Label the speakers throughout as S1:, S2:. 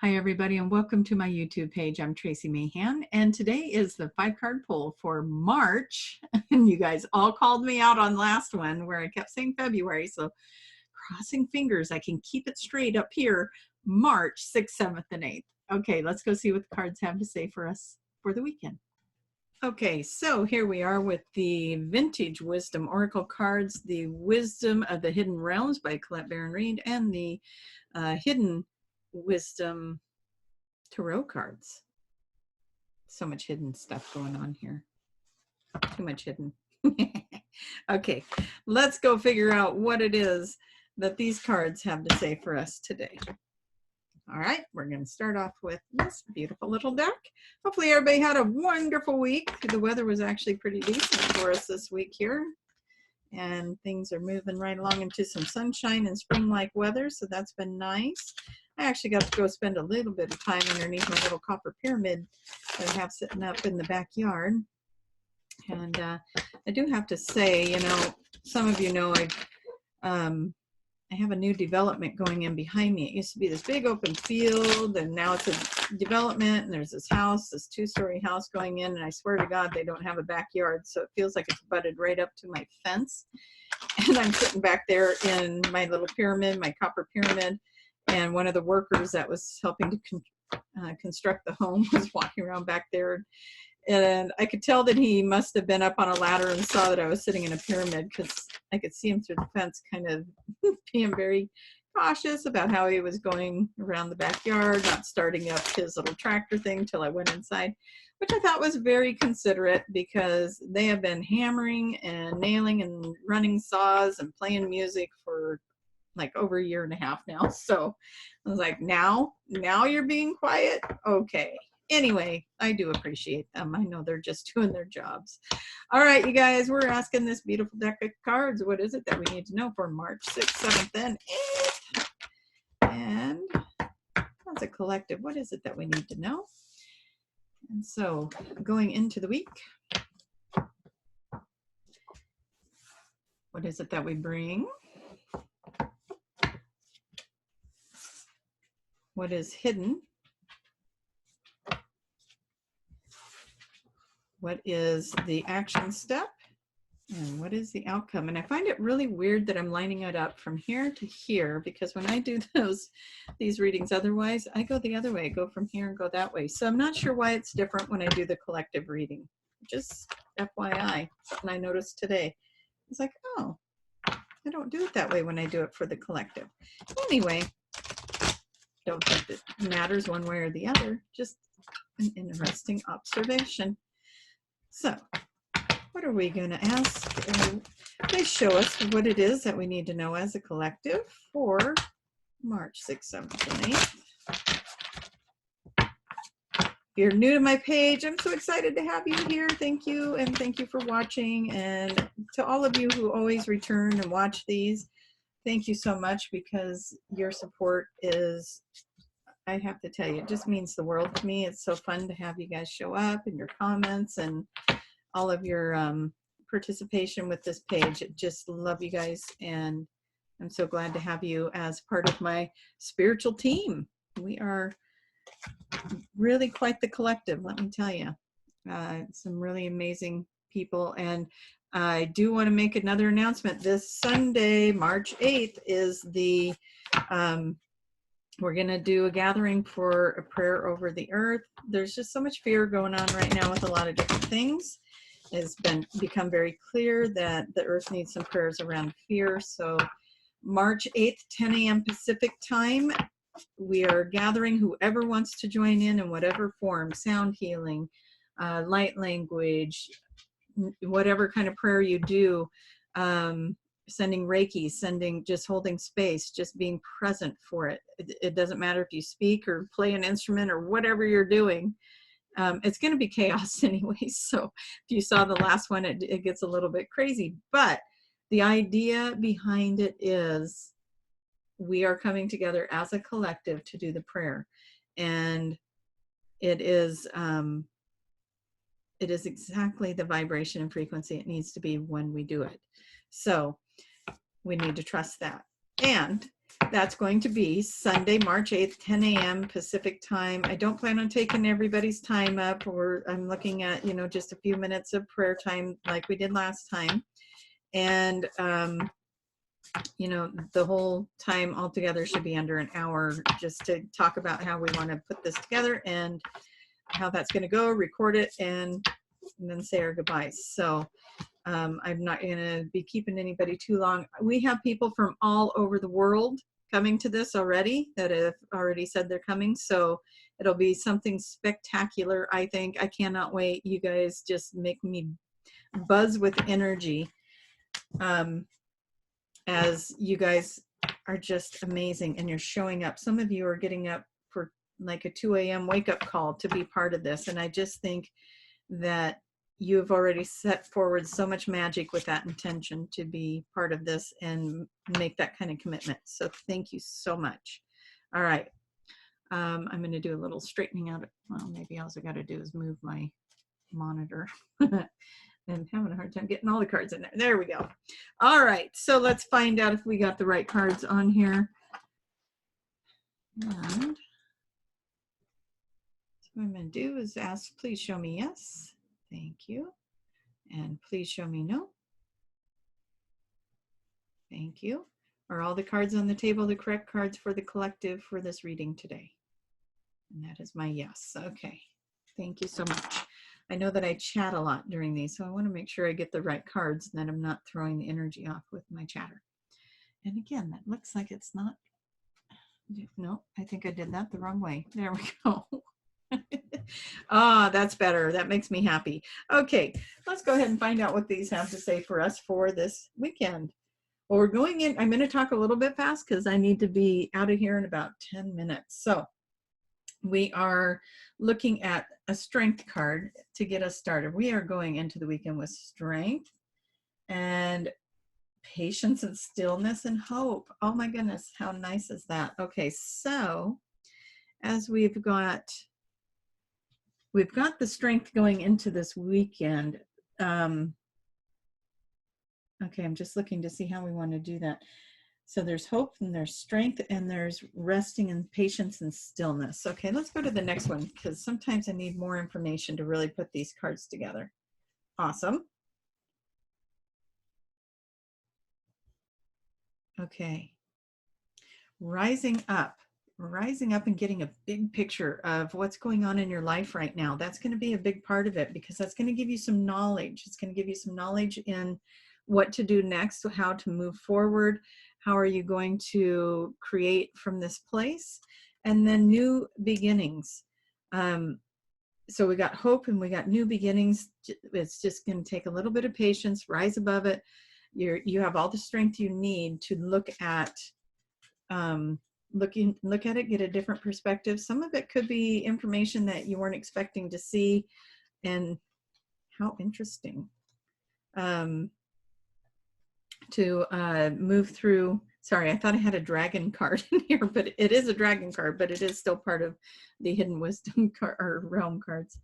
S1: Hi, everybody, and welcome to my YouTube page. I'm Tracie Mahan, and today is the 5-card pull for March. And you guys all called me out on last one where I kept saying February, so crossing fingers I can keep it straight up here, March 6th, 7th, and 8th. Okay, let's go see what the cards have to say for us for the weekend. Okay, so here we are with the Vintage Wisdom Oracle cards, the Wisdom of the Hidden Realms by Colette Baron-Reid, and the Hidden Wisdom Tarot cards. So much hidden stuff going on here. Too much hidden. Okay, let's go figure out what it is that these cards have to say for us today. All right, we're going to start off with this beautiful little deck. Hopefully everybody had a wonderful week. The weather was actually pretty decent for us this week here. And things are moving right along into some sunshine and spring-like weather, so that's been nice. I actually got to go spend a little bit of time underneath my little copper pyramid that I have sitting up in the backyard. And I do have to say, you know, some of you know I have a new development going in behind me. It used to be this big open field, and now it's a development, and there's this house, this 2-story house going in, and I swear to God, they don't have a backyard, so it feels like it's butted right up to my fence. And I'm sitting back there in my little pyramid, my copper pyramid, and one of the workers that was helping to construct the home was walking around back there. And I could tell that he must have been up on a ladder and saw that I was sitting in a pyramid, because I could see him through the fence kind of being very cautious about how he was going around the backyard, not starting up his little tractor thing till I went inside, which I thought was very considerate, because they have been hammering and nailing and running saws and playing music for like over 1.5 years now. So I was like, now you're being quiet? Okay. Anyway, I do appreciate them. I know they're just doing their jobs. All right, you guys, we're asking this beautiful deck of cards, what is it that we need to know for March 6th, 7th, and 8th? And as a collective, what is it that we need to know? And so going into the week, what is it that we bring? What is hidden? What is the action step? And what is the outcome? And I find it really weird that I'm lining it up from here to here, because when I do these readings otherwise, I go the other way, go from here and go that way. So I'm not sure why it's different when I do the collective reading. Just FYI, something I noticed today. It's like, oh, I don't do it that way when I do it for the collective. Anyway, don't think it matters one way or the other, just an interesting observation. So, what are we going to ask? They show us what it is that we need to know as a collective for March 6th, 7th, and 8th. If you're new to my page, I'm so excited to have you here. Thank you, and thank you for watching. And to all of you who always return and watch these, thank you so much, because your support is, I have to tell you, it just means the world to me. It's so fun to have you guys show up and your comments and all of your participation with this page. Just love you guys, and I'm so glad to have you as part of my spiritual team. We are really quite the collective, let me tell you. Some really amazing people, and I do want to make another announcement. This Sunday, March 8th, is the we're going to do a gathering for a prayer over the earth. There's just so much fear going on right now with a lot of different things. It's become very clear that the earth needs some prayers around fear. So March 8th, 10 a.m. Pacific time, we are gathering whoever wants to join in whatever form, sound healing, light language, whatever kind of prayer you do, sending Reiki, just holding space, just being present for it. It doesn't matter if you speak or play an instrument or whatever you're doing. It's going to be chaos anyway. So if you saw the last one, it gets a little bit crazy. But the idea behind it is we are coming together as a collective to do the prayer. And it is exactly the vibration and frequency it needs to be when we do it. So we need to trust that. And That's going to be Sunday, March 8th, 10 a.m. Pacific time. I don't plan on taking everybody's time up, or I'm looking at, just a few minutes of prayer time like we did last time. And, the whole time altogether should be under an hour, just to talk about how we want to put this together and how that's going to go, record it, and then say our goodbyes. So I'm not going to be keeping anybody too long. We have people from all over the world coming to this already that have already said they're coming. So it'll be something spectacular, I think. I cannot wait. You guys just make me buzz with energy, as you guys are just amazing and you're showing up. Some of you are getting up for like a 2 a.m. wake up call to be part of this. And I just think that you have already set forward so much magic with that intention to be part of this and make that kind of commitment. So thank you so much. All right. I'm going to do a little straightening out. Well, maybe all I got to do is move my monitor. I'm having a hard time getting all the cards in there. There we go. All right. So let's find out if we got the right cards on here. And so what I'm going to do is ask, please show me yes. Thank you. And please show me no. Thank you. Are all the cards on the table the correct cards for the collective for this reading today? And that is my yes. Okay. Thank you so much. I know that I chat a lot during these, so I want to make sure I get the right cards and that I'm not throwing the energy off with my chatter. And again, that looks like it's not. No, I think I did that the wrong way. There we go. Ah, that's better. That makes me happy. Okay, let's go ahead and find out what these have to say for us for this weekend. Well, we're going in. I'm going to talk a little bit fast because I need to be out of here in about 10 minutes. So we are looking at a strength card to get us started. We are going into the weekend with strength and patience and stillness and hope. Oh my goodness, how nice is that? Okay, so as we've got the strength going into this weekend. Okay, I'm just looking to see how we want to do that. So there's hope and there's strength and there's resting and patience and stillness. Okay, let's go to the next one because sometimes I need more information to really put these cards together. Awesome. Okay. Rising up and getting a big picture of what's going on in your life right now. That's going to be a big part of it because that's going to give you some knowledge. It's going to give you some knowledge in what to do next, how to move forward. How are you going to create from this place? And then new beginnings. So we got hope and we got new beginnings. It's just going to take a little bit of patience, rise above it. You have all the strength you need to look at look at it, get a different perspective. Some of it could be information that you weren't expecting to see, and how interesting. To move through. Sorry, I thought I had a dragon card in here, but it is a dragon card, but it is still part of the hidden wisdom card or realm cards.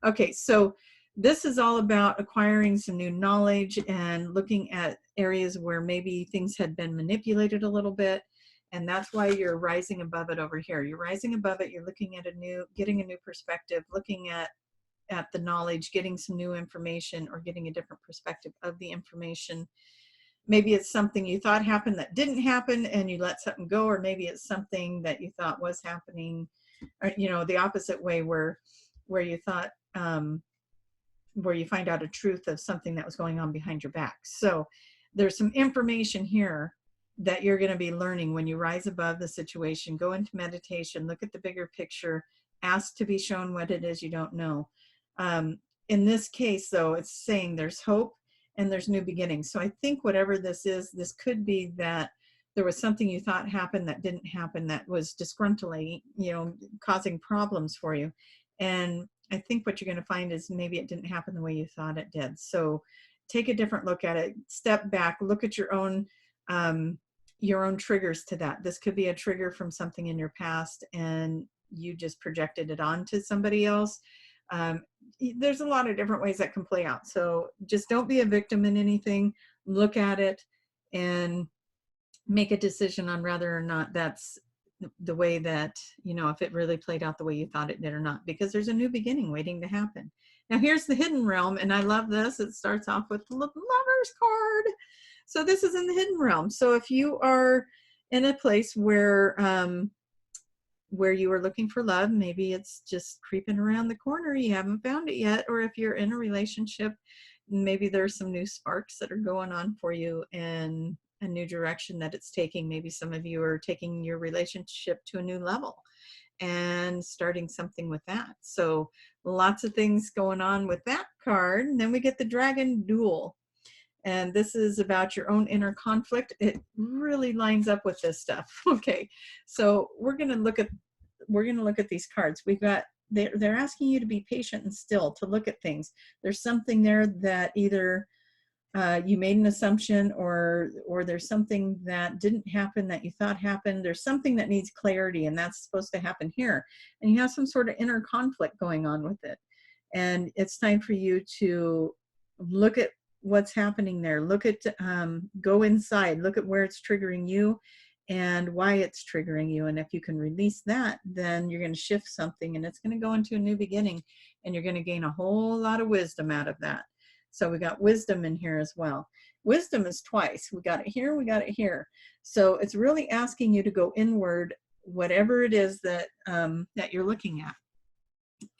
S1: Okay, so this is all about acquiring some new knowledge and looking at areas where maybe things had been manipulated a little bit. And that's why you're rising above it over here. You're rising above it. You're looking at getting a new perspective, looking at the knowledge, getting some new information or getting a different perspective of the information. Maybe it's something you thought happened that didn't happen and you let something go, or maybe it's something that you thought was happening, or, the opposite way where you thought, where you find out a truth of something that was going on behind your back. So there's some information here that you're going to be learning when you rise above the situation, go into meditation, look at the bigger picture, ask to be shown what it is you don't know. In this case, though, it's saying there's hope and there's new beginnings. So I think whatever this is, this could be that there was something you thought happened that didn't happen, that was disgruntling, causing problems for you. And I think what you're going to find is maybe it didn't happen the way you thought it did. So take a different look at it, step back, look at your own triggers to that. This could be a trigger from something in your past and you just projected it onto somebody else. There's a lot of different ways that can play out. So just don't be a victim in anything. Look at it and make a decision on whether or not that's the way that, you know, if it really played out the way you thought it did or not, because there's a new beginning waiting to happen. Now here's the hidden realm, and I love this. It starts off with the Lover's card. So this is in the hidden realm. So if you are in a place where you are looking for love, maybe it's just creeping around the corner, you haven't found it yet, or if you're in a relationship, maybe there's some new sparks that are going on for you and a new direction that it's taking. Maybe some of you are taking your relationship to a new level and starting something with that. So lots of things going on with that card. And then we get the Dragon Duel. And this is about your own inner conflict. It really lines up with this stuff. Okay, so we're going to look at these cards. We've got, they're asking you to be patient and still, to look at things. There's something there that either you made an assumption, or there's something that didn't happen that you thought happened. There's something that needs clarity, and that's supposed to happen here. And you have some sort of inner conflict going on with it. And it's time for you to look at what's happening there. Look at, go inside, look at where it's triggering you and why it's triggering you. And if you can release that, then you're going to shift something, and it's going to go into a new beginning, and you're going to gain a whole lot of wisdom out of that. So we got wisdom in here as well. Wisdom is twice. We got it here, we got it here. So it's really asking you to go inward, whatever it is that, that you're looking at,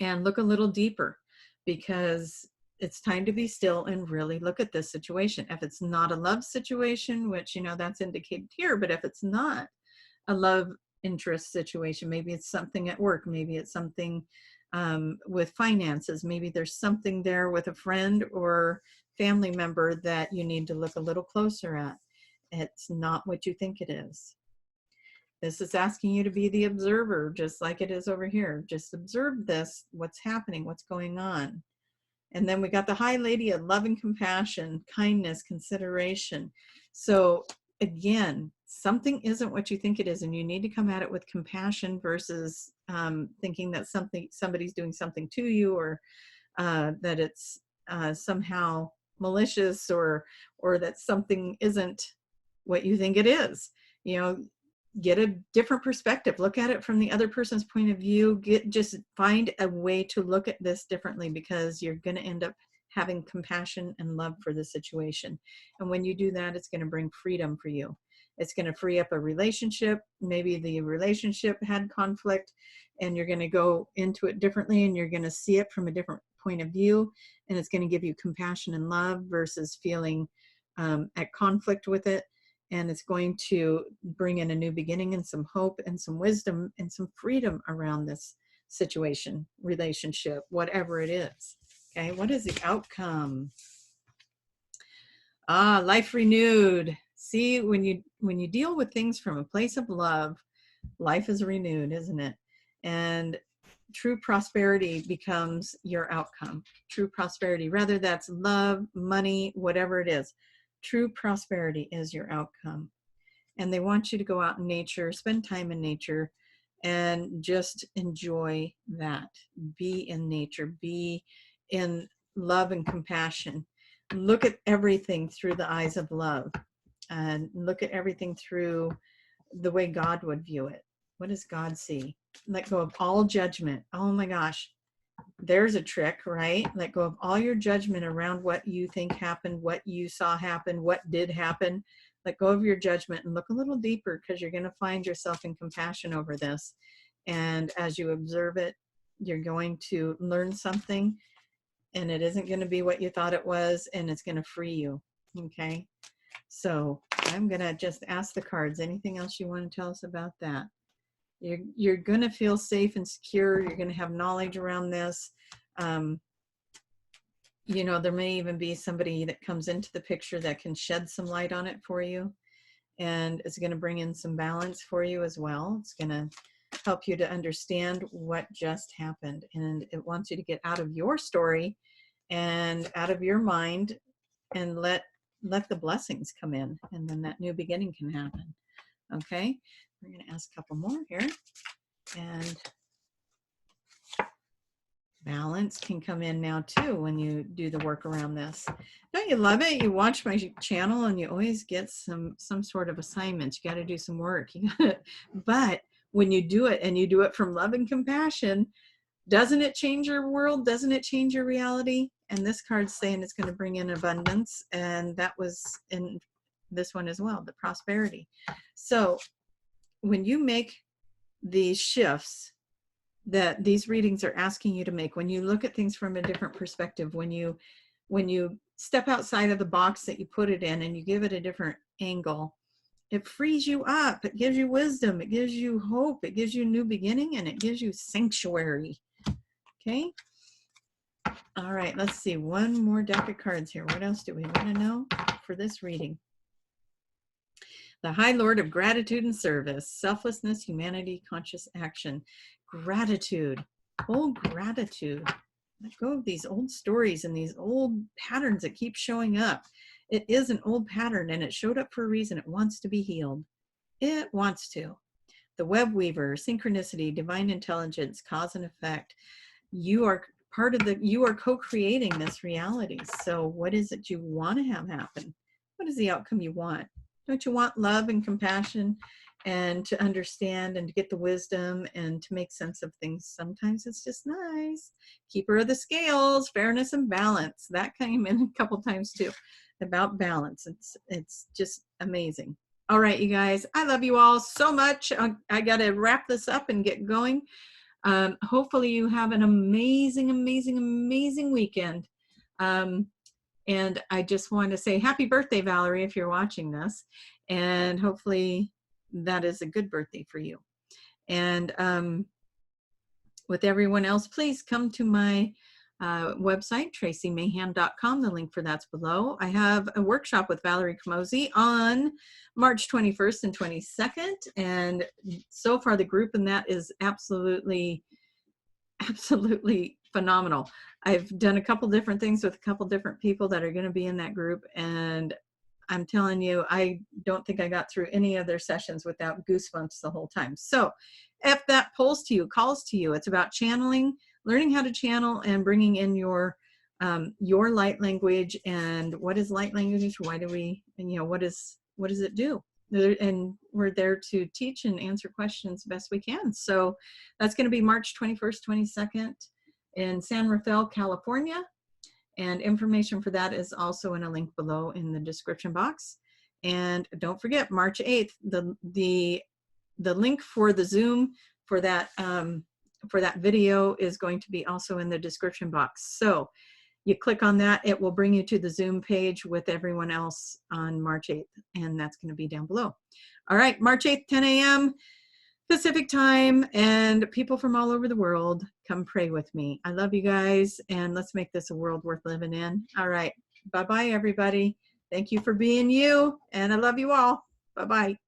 S1: and look a little deeper, because it's time to be still and really look at this situation. If it's not a love situation, which, you know, that's indicated here, but if it's not a love interest situation, maybe it's something at work, maybe it's something with finances, maybe there's something there with a friend or family member that you need to look a little closer at. It's not what you think it is. This is asking you to be the observer, just like it is over here. Just observe this, what's happening, what's going on. And then we got the High Lady of Love and Compassion, Kindness, Consideration. So again, something isn't what you think it is, and you need to come at it with compassion versus thinking that somebody's doing something to you, or that it's somehow malicious, or that something isn't what you think it is. You know, get a different perspective. Look at it from the other person's point of view. Just find a way to look at this differently, because you're going to end up having compassion and love for the situation. And when you do that, it's going to bring freedom for you. It's going to free up a relationship. Maybe the relationship had conflict, and you're going to go into it differently, and you're going to see it from a different point of view. And it's going to give you compassion and love versus feeling at conflict with it. And it's going to bring in a new beginning and some hope and some wisdom and some freedom around this situation, relationship, whatever it is. Okay, what is the outcome? Life renewed. See, when you deal with things from a place of love, life is renewed, isn't it? And true prosperity becomes your outcome. True prosperity, whether that's love, money, whatever it is. True prosperity is your outcome. And they want you to go out in nature, spend time in nature, and just enjoy that. Be in nature, be in love and compassion. Look at everything through the eyes of love, and look at everything through the way God would view it. What does God see? Let go of all judgment. Oh my gosh. There's a trick, right? Let go of all your judgment around what you think happened, what you saw happen, what did happen. Let go of your judgment and look a little deeper, because you're going to find yourself in compassion over this. And as you observe it, you're going to learn something, and it isn't going to be what you thought it was, and it's going to free you. Okay. So I'm going to just ask the cards. Anything else you want to tell us about that? You're going to feel safe and secure. You're going to have knowledge around this. You know, there may even be somebody that comes into the picture that can shed some light on it for you. And it's going to bring in some balance for you as well. It's going to help you to understand what just happened. And it wants you to get out of your story and out of your mind, and let the blessings come in. And then that new beginning can happen. Okay. We're going to ask a couple more here. And Balance can come in now too when you do the work around this. Don't you love it? You watch my channel and you always get some sort of assignments. You got to do some work. But when you do it and you do it from love and compassion, doesn't it change your world? Doesn't it change your reality? And this card's saying it's going to bring in abundance, and that was in this one as well, the prosperity. So when you make these shifts that these readings are asking you to make, when you look at things from a different perspective, when you step outside of the box that you put it in and you give it a different angle, it frees you up. It gives you wisdom. It gives you hope. It gives you a new beginning, and it gives you sanctuary. Okay. All right. Let's see. One more deck of cards here. What else do we want to know for this reading? The High Lord of Gratitude and Service, Selflessness, Humanity, Conscious Action. Gratitude, old gratitude. Let go of these old stories and these old patterns that keep showing up. It is an old pattern, and it showed up for a reason. It wants to be healed. It wants to. The Web Weaver, Synchronicity, Divine Intelligence, Cause and Effect. You are part of you are co-creating this reality. So what is it you want to have happen? What is the outcome you want? Don't you want love and compassion and to understand and to get the wisdom and to make sense of things? Sometimes it's just nice. Keeper of the scales, fairness and balance. That came in a couple times too, about balance. It's just amazing. All right, you guys, I love you all so much. I got to wrap this up and get going. Hopefully you have an amazing, amazing, amazing weekend. And I just want to say happy birthday, Valerie, if you're watching this. And hopefully that is a good birthday for you. And with everyone else, please come to my website, traciemahan.com. The link for that's below. I have a workshop with Valerie Camozzi on March 21st and 22nd. And so far the group in that is absolutely phenomenal. I've done a couple different things with a couple different people that are going to be in that group, and I'm telling you, I don't think I got through any of their sessions without goosebumps the whole time. So if that pulls to you, calls to you, it's about channeling, learning how to channel and bringing in your light language. And what is light language? Why do we, and what does it do? And we're there to teach and answer questions best we can. So that's going to be March 21st, 22nd in San Rafael, California. And information for that is also in a link below in the description box. And don't forget, March 8th, the link for the Zoom for that video is going to be also in the description box. So you click on that, it will bring you to the Zoom page with everyone else on March 8th, and that's going to be down below. All right, March 8th, 10 a.m. Pacific time, and people from all over the world, come pray with me. I love you guys, and let's make this a world worth living in. All right, bye-bye, everybody. Thank you for being you, and I love you all. Bye-bye.